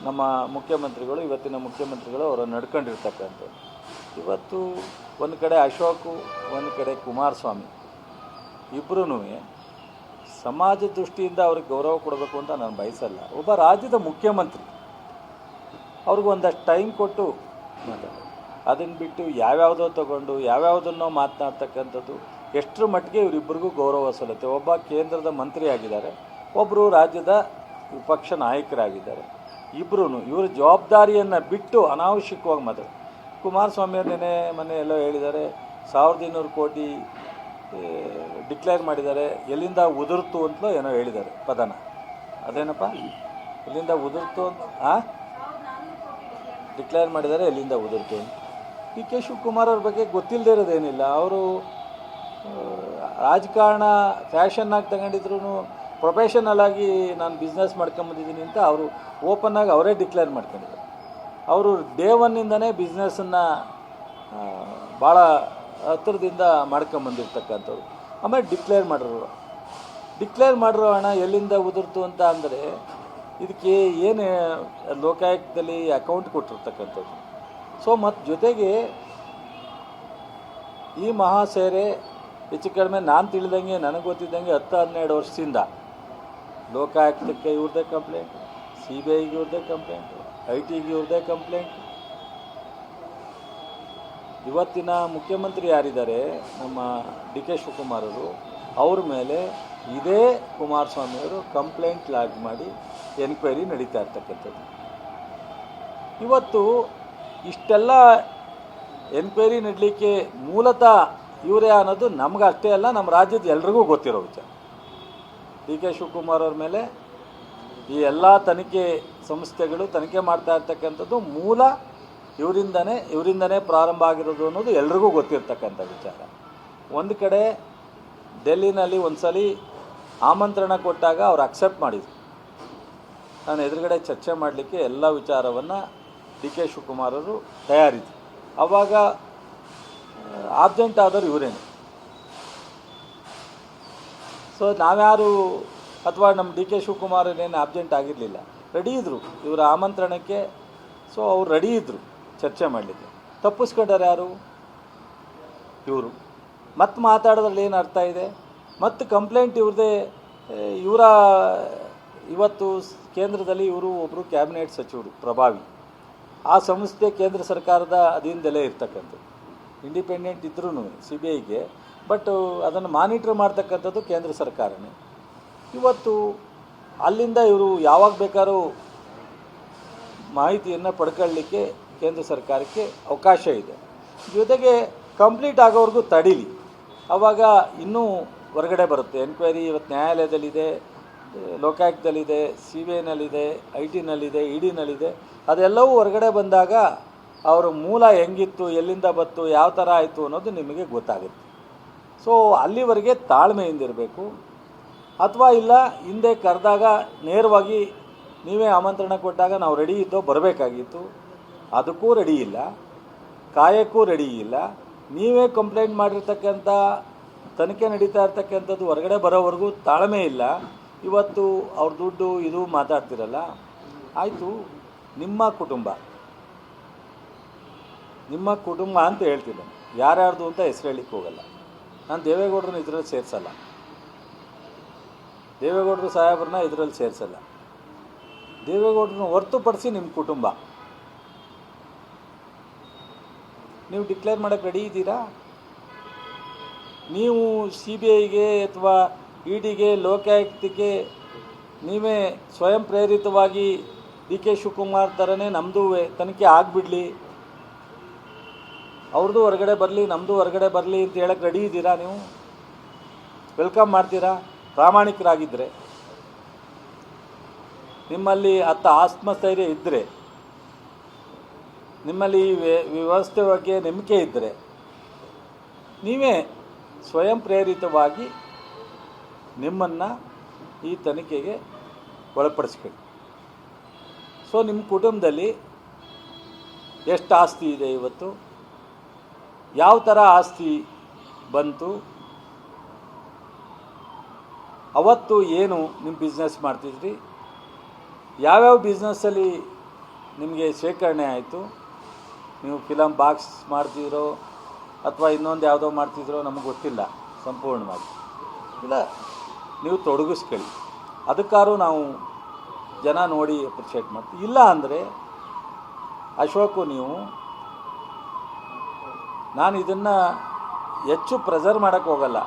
ನಮ್ಮ ಮುಖ್ಯಮಂತ್ರಿಗಳು, ಇವತ್ತಿನ ಮುಖ್ಯಮಂತ್ರಿಗಳು ಅವರು ನಡ್ಕೊಂಡಿರ್ತಕ್ಕಂಥದ್ದು. ಇವತ್ತು ಒಂದು ಕಡೆ ಅಶೋಕು, ಒಂದು ಕಡೆ ಕುಮಾರಸ್ವಾಮಿ ಇಬ್ಬರೂ ಸಮಾಜ ದೃಷ್ಟಿಯಿಂದ ಅವ್ರಿಗೆ ಗೌರವ ಕೊಡಬೇಕು ಅಂತ ನಾನು ಬಯಸಲ್ಲ. ಒಬ್ಬ ರಾಜ್ಯದ ಮುಖ್ಯಮಂತ್ರಿ, ಅವ್ರಿಗೆ ಒಂದಷ್ಟು ಟೈಮ್ ಕೊಟ್ಟು ಮಾತಾಡೋದು. ಅದನ್ನು ಬಿಟ್ಟು ಯಾವ್ಯಾವುದೋ ತಗೊಂಡು ಯಾವ್ಯಾವುದನ್ನೋ ಮಾತನಾಡ್ತಕ್ಕಂಥದ್ದು ಎಷ್ಟರ ಮಟ್ಟಿಗೆ ಇವರಿಬ್ಬರಿಗೂ ಗೌರವ ಸಲ್ಲುತ್ತೆ. ಒಬ್ಬ ಕೇಂದ್ರದ ಮಂತ್ರಿ ಆಗಿದ್ದಾರೆ, ಒಬ್ಬರು ರಾಜ್ಯದ ವಿಪಕ್ಷ ನಾಯಕರಾಗಿದ್ದಾರೆ. ಇಬ್ಬರೂ ಇವರ ಜವಾಬ್ದಾರಿಯನ್ನು ಬಿಟ್ಟು ಅನಾವಶ್ಯಕವಾಗಿ ಮಾತಾಡ. ಕುಮಾರಸ್ವಾಮಿಯವ್ರು ಮೊನ್ನೆ ಎಲ್ಲೋ ಹೇಳಿದ್ದಾರೆ, 1200 ಕೋಟಿ ಡಿಕ್ಲೇರ್ ಮಾಡಿದ್ದಾರೆ, ಎಲ್ಲಿಂದ ಉದುರ್ತು ಅಂತಲೋ ಏನೋ ಹೇಳಿದ್ದಾರೆ ಪದನ. ಅದೇನಪ್ಪ, ಎಲ್ಲಿಂದ ಉದುರ್ತು ಅಂತ ಡಿಕ್ಲೇರ್ ಮಾಡಿದ್ದಾರೆ, ಎಲ್ಲಿಂದ ಉದುರ್ತು ಅಂತ. ಡಿ ಕೆ ಶಿವಕುಮಾರ್ ಅವ್ರ ಬಗ್ಗೆ ಗೊತ್ತಿಲ್ಲದೆ ಇರೋದೇನಿಲ್ಲ. ಅವರು ರಾಜಕಾರಣ ಫ್ಯಾಷನ್ನಾಗಿ ತಗೊಂಡಿದ್ರು, ಪ್ರೊಫೆಷನಲ್ ಆಗಿ ನಾನು ಬಿಸ್ನೆಸ್ ಮಾಡ್ಕೊಂಬಂದಿದ್ದೀನಿ ಅಂತ ಅವರು ಓಪನ್ನಾಗಿ ಅವರೇ ಡಿಕ್ಲೇರ್ ಮಾಡ್ಕೊಂಡಿದ್ದಾರೆ. ಅವರು ಡೇ ಒನ್ನಿಂದನೇ ಬಿಸ್ನೆಸ್ಸನ್ನು ಭಾಳ ಹತ್ತಿರದಿಂದ ಮಾಡ್ಕೊಂಬಂದಿರ್ತಕ್ಕಂಥವ್ರು. ಆಮೇಲೆ ಡಿಕ್ಲೇರ್ ಮಾಡಿರೋ ಹಣ ಎಲ್ಲಿಂದ ಉದುರ್ತು ಅಂತ ಅಂದರೆ ಇದಕ್ಕೆ ಏನು ಲೋಕಾಯುಕ್ತದಲ್ಲಿ ಅಕೌಂಟ್ ಕೊಟ್ಟಿರ್ತಕ್ಕಂಥದ್ದು. ಸೊ ಮತ್ತು ಜೊತೆಗೆ ಈ ಮಹಾಸೇರೆ ಹೆಚ್ಚು ಕಡಿಮೆ ನಾನು ತಿಳಿದಂಗೆ, ನನಗೆ ಗೊತ್ತಿದ್ದಂಗೆ 10-12 ವರ್ಷದಿಂದ ಲೋಕಾಯುಕ್ತಕ್ಕೆ ಇವ್ರದ್ದೇ ಕಂಪ್ಲೇಂಟ್, CBIಗೆ ಇವ್ರದ್ದೇ ಕಂಪ್ಲೇಂಟು, IT ಗೆ ಇವ್ರದ್ದೇ ಕಂಪ್ಲೇಂಟ್. ಇವತ್ತಿನ ಮುಖ್ಯಮಂತ್ರಿ ಯಾರಿದ್ದಾರೆ ನಮ್ಮ ಡಿ ಕೆ ಶಿವಕುಮಾರ್ ಅವರು, ಅವ್ರ ಮೇಲೆ ಇದೇ ಕುಮಾರಸ್ವಾಮಿಯವರು ಕಂಪ್ಲೇಂಟ್ ಲಾಗ್ ಮಾಡಿ ಎನ್ಕ್ವೈರಿ ನಡೀತಾ ಇರ್ತಕ್ಕಂಥದ್ದು. ಇವತ್ತು ಇಷ್ಟೆಲ್ಲ ಎನ್ಕ್ವೈರಿ ನಡೀಲಿಕ್ಕೆ ಮೂಲತಃ ಇವರೇ ಅನ್ನೋದು ನಮ್ಗೆ ಅಷ್ಟೇ ಅಲ್ಲ, ನಮ್ಮ ರಾಜ್ಯದ ಎಲ್ರಿಗೂ ಗೊತ್ತಿರೋ ವಿಚಾರ. ಡಿ ಕೆ ಶಿವಕುಮಾರ್ ಅವ್ರ ಮೇಲೆ ಈ ಎಲ್ಲ ತನಿಖೆ ಸಂಸ್ಥೆಗಳು ತನಿಖೆ ಮಾಡ್ತಾ ಇರ್ತಕ್ಕಂಥದ್ದು ಮೂಲ ಇವರಿಂದನೇ ಪ್ರಾರಂಭ ಆಗಿರೋದು ಅನ್ನೋದು ಎಲ್ರಿಗೂ ಗೊತ್ತಿರ್ತಕ್ಕಂಥ ವಿಚಾರ. ಒಂದು ಕಡೆ ಡೆಲ್ಲಿನಲ್ಲಿ ಒಂದು ಸಲ ಆಮಂತ್ರಣ ಕೊಟ್ಟಾಗ ಅವ್ರು ಅಕ್ಸೆಪ್ಟ್ ಮಾಡಿದರು. ನಾನು ಎದುರುಗಡೆ ಚರ್ಚೆ ಮಾಡಲಿಕ್ಕೆ ಎಲ್ಲ ವಿಚಾರವನ್ನು ಡಿ ಕೆ ಶಿವಕುಮಾರ್ ಅವರು ತಯಾರಿದ್ರು. ಆವಾಗ ಆಬ್ಸೆಂಟ್ ಆದವರು ಇವರೇನು. ಸೊ ನಾವ್ಯಾರು ಅಥವಾ ನಮ್ಮ ಡಿ ಕೆ ಶಿವಕುಮಾರನೇನು ಆಬ್ಸೆಂಟ್ ಆಗಿರಲಿಲ್ಲ, ರೆಡಿ ಇದ್ದರು ಇವರ ಆಮಂತ್ರಣಕ್ಕೆ. ಸೊ ಅವ್ರು ರೆಡಿ ಇದ್ದರು ಚರ್ಚೆ ಮಾಡಲಿಕ್ಕೆ. ತಪ್ಪಿಸ್ಕೊಂಡಾರೆ ಯಾರು? ಇವರು. ಮತ್ತೆ ಮಾತಾಡೋದ್ರಲ್ಲಿ ಏನು ಅರ್ಥ ಇದೆ? ಮತ್ತು ಕಂಪ್ಲೇಂಟ್ ಇವ್ರದ್ದೇ. ಇವತ್ತು ಕೇಂದ್ರದಲ್ಲಿ ಇವರು ಒಬ್ಬರು ಕ್ಯಾಬಿನೆಟ್ ಸಚಿವರು ಪ್ರಭಾವಿ. ಆ ಸಂಸ್ಥೆ ಕೇಂದ್ರ ಸರ್ಕಾರದ ಅಧೀನದಲ್ಲೇ ಇರ್ತಕ್ಕಂಥದ್ದು. ಇಂಡಿಪೆಂಡೆಂಟ್ ಇದ್ರೂ CBIಗೆ, ಬಟ್ ಅದನ್ನು ಮಾನಿಟ್ರ್ ಮಾಡ್ತಕ್ಕಂಥದ್ದು ಕೇಂದ್ರ ಸರ್ಕಾರನೇ. ಇವತ್ತು ಅಲ್ಲಿಂದ ಇವರು ಯಾವಾಗ ಬೇಕಾದ್ರೂ ಮಾಹಿತಿಯನ್ನು ಪಡ್ಕೊಳ್ಳಲಿಕ್ಕೆ ಕೇಂದ್ರ ಸರ್ಕಾರಕ್ಕೆ ಅವಕಾಶ ಇದೆ. ಜೊತೆಗೆ ಕಂಪ್ಲೀಟ್ ಆಗೋವರೆಗೂ ತಡೀಲಿ, ಆವಾಗ ಇನ್ನೂ ಹೊರಗಡೆ ಬರುತ್ತೆ. ಎನ್ಕ್ವೈರಿ ಇವತ್ತು ನ್ಯಾಯಾಲಯದಲ್ಲಿದೆ, ಲೋಕಾಯುಕ್ತದಲ್ಲಿದೆ, CBIನಲ್ಲಿದೆ, IT-ನಲ್ಲಿದೆ, ED-ನಲ್ಲಿದೆ. ಅದೆಲ್ಲವೂ ಹೊರಗಡೆ ಬಂದಾಗ ಅವರ ಮೂಲ ಹೆಂಗಿತ್ತು, ಎಲ್ಲಿಂದ ಬಂತು, ಯಾವ ಥರ ಆಯಿತು ಅನ್ನೋದು ನಿಮಗೆ ಗೊತ್ತಾಗುತ್ತೆ. ಸೊ ಅಲ್ಲಿವರೆಗೆ ತಾಳ್ಮೆಯಿಂದಿರಬೇಕು. ಅಥವಾ ಇಲ್ಲ, ಹಿಂದೆ ಕರೆದಾಗ ನೇರವಾಗಿ ನೀವೇ ಆಮಂತ್ರಣ ಕೊಟ್ಟಾಗ ನಾವು ರೆಡಿ ಇದ್ದೋ ಬರಬೇಕಾಗಿತ್ತು, ಅದಕ್ಕೂ ರೆಡಿ ಇಲ್ಲ, ಕಾಯಕ್ಕೂ ರೆಡಿ ಇಲ್ಲ. ನೀವೇ ಕಂಪ್ಲೇಂಟ್ ಮಾಡಿರ್ತಕ್ಕಂಥ ತನಿಖೆ ನಡೀತಾ ಇರ್ತಕ್ಕಂಥದ್ದು ಹೊರಗಡೆ ಬರೋವರೆಗೂ ತಾಳ್ಮೆ ಇಲ್ಲ. ಇವತ್ತು ಅವ್ರ ದುಡ್ಡು ಇದು ಮಾತಾಡ್ತಿರಲ್ಲ, ಆಯಿತು, ನಿಮ್ಮ ಕುಟುಂಬ ಅಂತ ಹೇಳ್ತಿಲ್ಲ, ಯಾರ್ಯಾರ್ದು ಅಂತ ಹೆಸರು ಹೇಳಲಿಕ್ಕೆ ಹೋಗಲ್ಲ. ನಾನು ದೇವೇಗೌಡರನ್ನ ಇದರಲ್ಲಿ ಸೇರಿಸಲ್ಲ, ದೇವೇಗೌಡರು ಸಾಹೇಬ್ರನ್ನ ಇದರಲ್ಲಿ ಸೇರಿಸಲ್ಲ. ದೇವೇಗೌಡರನ್ನ ಹೊರತುಪಡಿಸಿ ನಿಮ್ಮ ಕುಟುಂಬ ನೀವು ಡಿಕ್ಲೇರ್ ಮಾಡೋಕ್ಕೆ ರೆಡಿ ಇದ್ದೀರಾ? ನೀವು CBIಗೆ ಅಥವಾ EDಗೆ, ಲೋಕಾಯುಕ್ತಕ್ಕೆ ನೀವೇ ಸ್ವಯಂ ಪ್ರೇರಿತವಾಗಿ ಡಿ ಕೆ ಶಿವಕುಮಾರ್ ಥರನೇ ನಮ್ಮದು ತನಿಖೆ ಆಗಿಬಿಡಲಿ, ಅವ್ರದ್ದು ಹೊರಗಡೆ ಬರಲಿ, ನಮ್ಮದು ಹೊರಗಡೆ ಬರಲಿ ಅಂತ ಹೇಳಕ್ಕೆ ರೆಡಿ ಇದ್ದೀರಾ? ನೀವು ವೆಲ್ಕಮ್ ಮಾಡ್ತೀರಾ? ಪ್ರಾಮಾಣಿಕರಾಗಿದ್ದರೆ, ನಿಮ್ಮಲ್ಲಿ ಆತ್ಮಸ್ಥೈರ್ಯ ಇದ್ದರೆ, ನಿಮ್ಮಲ್ಲಿ ವ್ಯವಸ್ಥೆ ಬಗ್ಗೆ ನಂಬಿಕೆ ಇದ್ದರೆ, ನೀವೇ ಸ್ವಯಂ ಪ್ರೇರಿತವಾಗಿ ನಿಮ್ಮನ್ನು ಈ ತನಿಖೆಗೆ ಒಳಪಡಿಸ್ಕೊಳ್ಳಿ. ಸೊ ನಿಮ್ಮ ಕುಟುಂಬದಲ್ಲಿ ಎಷ್ಟು ಆಸ್ತಿ ಇದೆ, ಇವತ್ತು ಯಾವ ಥರ ಆಸ್ತಿ ಬಂತು, ಅವತ್ತು ಏನು ನಿಮ್ಮ ಬಿಸ್ನೆಸ್ ಮಾಡ್ತಿದ್ರಿ, ಯಾವ್ಯಾವ ಬಿಸ್ನೆಸ್ಸಲ್ಲಿ ನಿಮಗೆ ಶೇಖರಣೆ ಆಯಿತು, ನೀವು ಫಿಲಮ್ ಬಾಕ್ಸ್ ಮಾಡ್ತಿದ್ರೋ ಅಥವಾ ಇನ್ನೊಂದು ಯಾವುದೋ ಮಾಡ್ತಿದ್ರೋ ನಮಗೆ ಗೊತ್ತಿಲ್ಲ ಸಂಪೂರ್ಣವಾಗಿ. ಇಲ್ಲ, ನೀವು ತೊಡಗಿಸ್ಕೊಳ್ಳಿ, ಅದಕ್ಕಾದ್ರೂ ನಾವು ಜನ ನೋಡಿ ಅಪ್ರಿಷಿಯೇಟ್ ಮಾಡ್ತೀವಿ. ಇಲ್ಲ ಅಂದರೆ ಅಶೋಕು, ನಾನು ಇದನ್ನು ಹೆಚ್ಚು ಪ್ರೆಸರ್ ಮಾಡೋಕ್ಕೆ ಹೋಗಲ್ಲ.